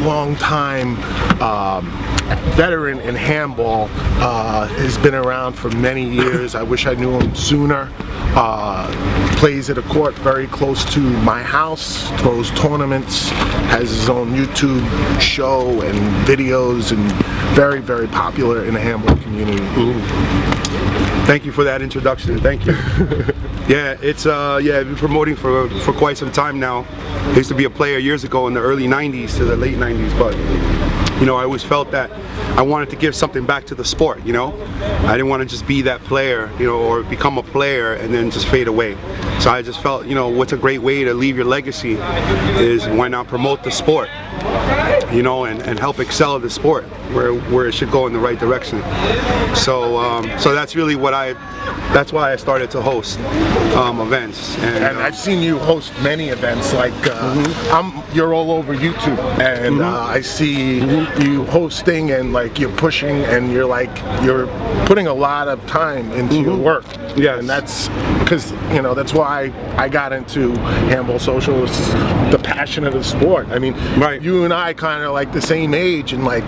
long-time veteran in handball, has been around for many years. I wish I knew him sooner. Plays at a court very close to my house, throws tournaments, has his own YouTube show and videos, and very, very popular in the handball community. Thank you for that introduction. Thank you. Yeah, it's I've been promoting for quite some time now. I used to be a player years ago in the early 90s to the late 90s, but you know, I always felt that I wanted to give something back to the sport, you know? I didn't want to just be that player, you know, or become a player and then just fade away. So I just felt, you know, what's a great way to leave your legacy is why not promote the sport, you know, and help excel the sport where it should go in the right direction. So so that's really what that's why I started to host events. And I've seen you host many events, like you're all over YouTube, and I see you hosting and like you're pushing and you're putting a lot of time into your work. Yes. And that's because, you know, that's why I got into handball social, is the passion of the sport. I mean, you and I kind of like the same age, and like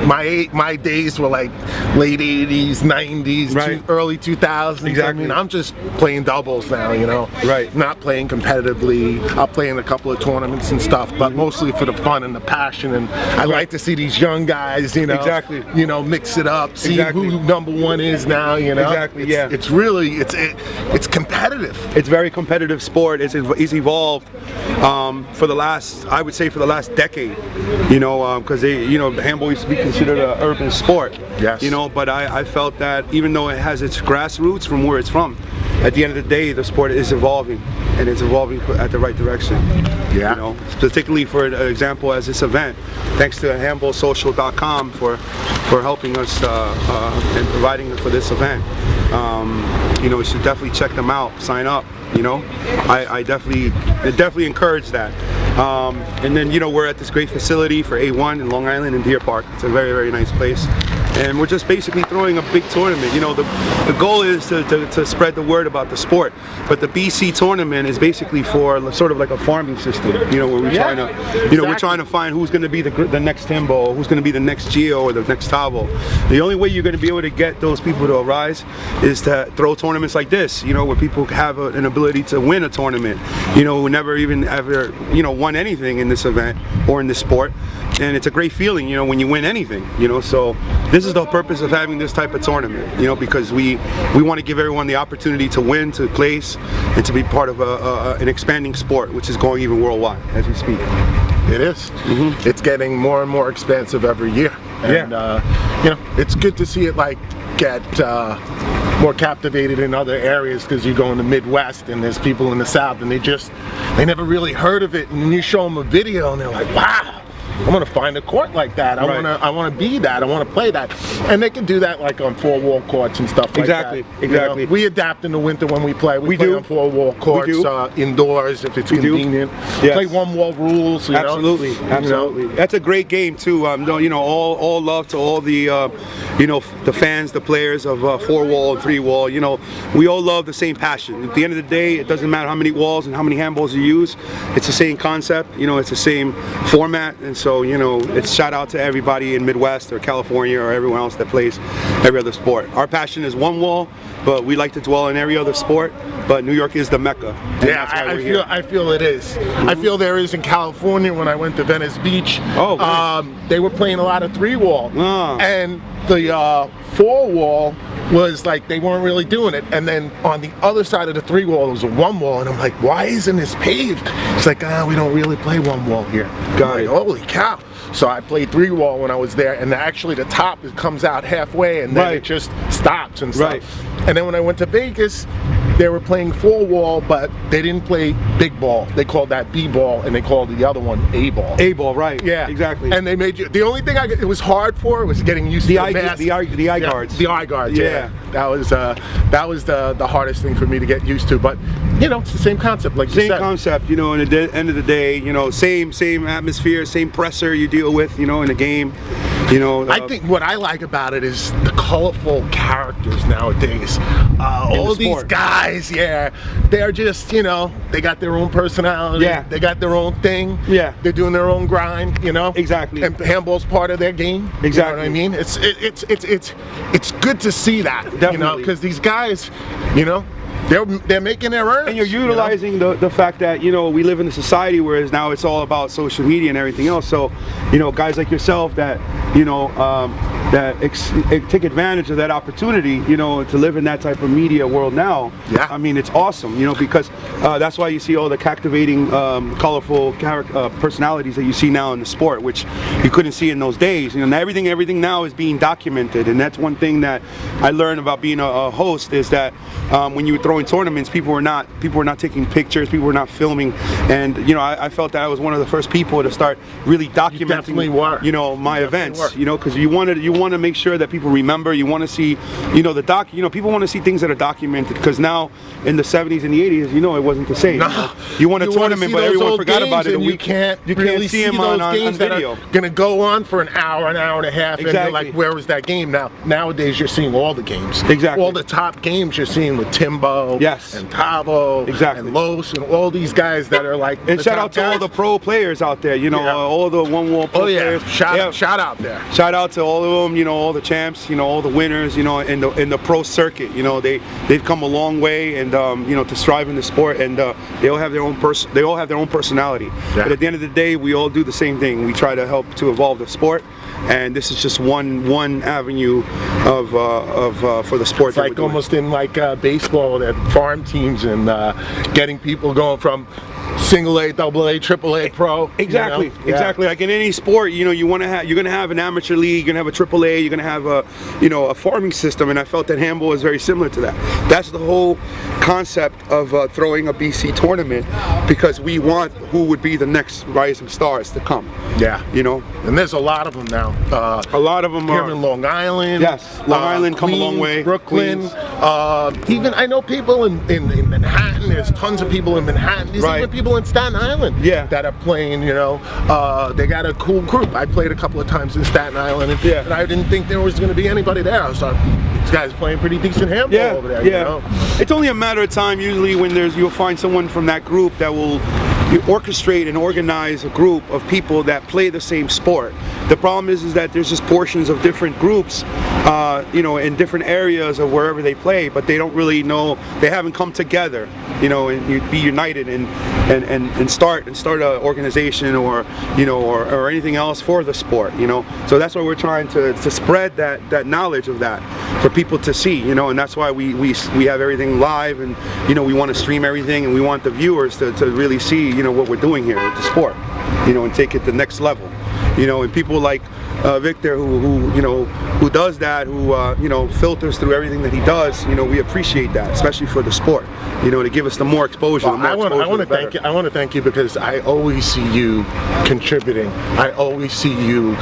my days were like late 80s, 90s, early 2000s. Exactly. I mean, I'm just playing doubles now, you know. Not playing competitively. I'll play in a couple of tournaments and stuff, but mostly for the fun and the passion. And I like to see these young guys, you know, you know, mix it up, see who #1 is now, you know. It's really, it's competitive. It's very competitive sport. It's evolved for the last, I would say, for the last decade, you know, because handball used to be considered an urban sport. You know, but I felt that even though it has its grassroots from where it's from, at the end of the day, the sport is evolving, and it's evolving at the right direction. You know, particularly for an example as this event, thanks to handballsocial.com for helping us and providing for this event. You know, you should definitely check them out, sign up. You know, I definitely encourage that. And then, you know, we're at this great facility for A1 in Long Island in Deer Park. It's a very, very nice place. And we're just basically throwing a big tournament. You know, the goal is to spread the word about the sport. But the BC tournament is basically for sort of like a farming system. You know, where we're trying to, you know, we're trying to find who's going to be the next Timbo, who's going to be the next Gio or the next Tavo. The only way you're going to be able to get those people to arise is to throw tournaments like this. You know, where people have an ability to win a tournament. You know, who never even ever, you know, won anything in this event or in this sport. And it's a great feeling, you know, when you win anything, you know. So this is the purpose of having this type of tournament, you know, because we want to give everyone the opportunity to win, to place, and to be part of an expanding sport, which is going even worldwide as we speak. It is. It's getting more and more expansive every year. And, you know, it's good to see it like get more captivated in other areas, because you go in the Midwest and there's people in the South and they never really heard of it, and you show them a video and they're like, wow, I want to find a court like that. I want to be that. I want to play that. And they can do that like on four-wall courts and stuff like that. Exactly. You know, we adapt in the winter when we play. We play on four-wall courts, indoors if it's convenient. Play one-wall rules. You Absolutely. know? Absolutely. You know? That's a great game too. You know, all love to all the you know, the fans, the players of four-wall and three-wall. You know, we all love the same passion. At the end of the day, it doesn't matter how many walls and how many handballs you use. It's the same concept. You know, it's the same format. And so, you know, it's shout out to everybody in Midwest or California or everyone else that plays every other sport. Our passion is one wall, but we like to dwell in every other sport. But New York is the mecca. Yeah, I feel it is. I feel there is in California. When I went to Venice Beach, they were playing a lot of three-wall, and the four-wall was like they weren't really doing it. And then on the other side of the three-wall was a one-wall, and I'm like, why isn't this paved? It's like, we don't really play one-wall here. Like, holy cow. So I played three-wall when I was there, and actually the top comes out halfway, and then it just stops and stuff. And then when I went to Vegas, they were playing four-wall, but they didn't play big ball. They called that B-ball, and they called the other one A-ball. A-ball, right? Yeah, exactly. And they made you. The only thing it was hard for was getting used to the eye guards. The eye guards. Yeah. That was the hardest thing for me to get used to. But you know, it's the same concept, like you said. Same concept. You know, at the end of the day, you know, same atmosphere, same presser you deal with. You know, in the game. You know, I think what I like about it is the colorful characters nowadays. All these guys, they're just, you know, they got their own personality. Yeah. They got their own thing. Yeah. They're doing their own grind, you know. Exactly. And handball's part of their game. Exactly. You know what I mean? It's good to see that. Definitely. You know, because these guys, you know, they're making their earnings. And you're utilizing the fact that, you know, we live in a society where now it's all about social media and everything else. So, you know, guys like yourself that, you know, take advantage of that opportunity, you know, to live in that type of media world now. Yeah. I mean, it's awesome, you know, because that's why you see all the captivating, colorful personalities that you see now in the sport, which you couldn't see in those days. You know, everything now is being documented, and that's one thing that I learned about being a host is that when you were throwing tournaments, people were not taking pictures, people were not filming, and you know, I felt that I was one of the first people to start really documenting, you know, my events, you know, because you want to make sure that people remember. You want to see, you know, people want to see things that are documented, because now in the 70s and the 80s, you know, it wasn't the same. No. You won a tournament, but everyone forgot about it, and you can't really see them on games video. That are gonna go on for an hour and a half. Exactly. And you're like, where was that game? Nowadays you're seeing all the games. Exactly. All the top games you're seeing with Timbo, yes, and Tavo, exactly, and Los, and all these guys that are like. And shout out to all the pro players out there. You know, all the one-wall pro players. Shout out there. Shout out to all of them. You know, all the champs. You know, all the winners. You know, in the pro circuit. You know, they've come a long way, and you know, to strive in the sport, and they all have their own personality. Yeah. But at the end of the day, we all do the same thing. We try to help to evolve the sport, and this is just one avenue of for the sport. It's like almost in like baseball, that farm teams, and getting people going from single A, double A, triple A, pro. Exactly, you know? Exactly. Like in any sport, you know, you're gonna have an amateur league, you're gonna have a triple A, you're gonna have a farming system, and I felt that handball is very similar to that. That's the whole concept of throwing a BC tournament, because we want who would be the next rising stars to come. Yeah. You know, and there's a lot of them now. A lot of them here in Long Island. Yes, Long Island come Queens, a long way. Brooklyn. Even I know people in Manhattan. There's tons of people in Manhattan. There's even people in Staten Island that are playing, you know. They got a cool group. I played a couple of times in Staten Island, and I didn't think there was going to be anybody there. I was like, these guys playing pretty decent handball over there. Yeah, you know? It's only a matter of time usually when you'll find someone from that group that will orchestrate and organize a group of people that play the same sport. The problem is that there's just portions of different groups, you know, in different areas of wherever they play, but they don't really know, they haven't come together, you know, and be united and start an organization, or you know, or anything else for the sport, you know. So that's why we're trying to spread that knowledge of that for people to see, you know, and that's why we have everything live, and you know, we want to stream everything, and we want the viewers to really see, you know, what we're doing here with the sport, you know, and take it to the next level, you know. And people like Victor, who you know, who does that, who you know, filters through everything that he does, you know, we appreciate that, especially for the sport, you know, to give us the more exposure. Well, I want to thank you. I want to thank you because I always see you contributing. I always see you,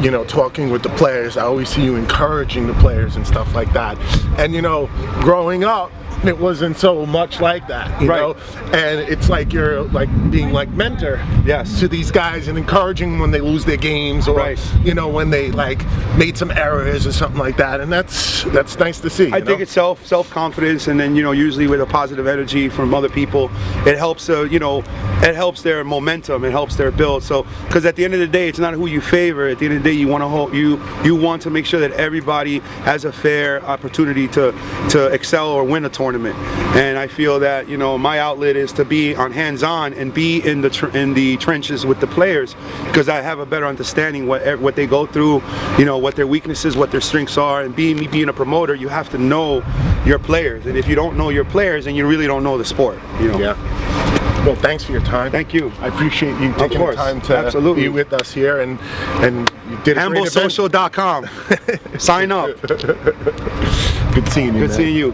you know, talking with the players. I always see you encouraging the players and stuff like that. And you know, growing up, it wasn't so much like that, you know, and it's like you're like being like mentor to these guys and encouraging them when they lose their games, or you know, when they like made some errors or something like that, and that's nice to see. I think it's self-confidence, and then, you know, usually with a positive energy from other people, it helps you know, it helps their momentum, it helps their build. So because at the end of the day, it's not who you favor. At the end of the day, you want to make sure that everybody has a fair opportunity to excel or win a tournament. And I feel that, you know, my outlet is to be on hands-on and be in the trenches with the players, because I have a better understanding what they go through, you know, what their weaknesses, what their strengths are. And me being a promoter, you have to know your players, and if you don't know your players, then you really don't know the sport, you know. Yeah. Well, thanks for your time. Thank you. I appreciate you taking the time to be with us here, and you did a great event. Handballsocial.com. Sign up. Good seeing you. Good seeing you.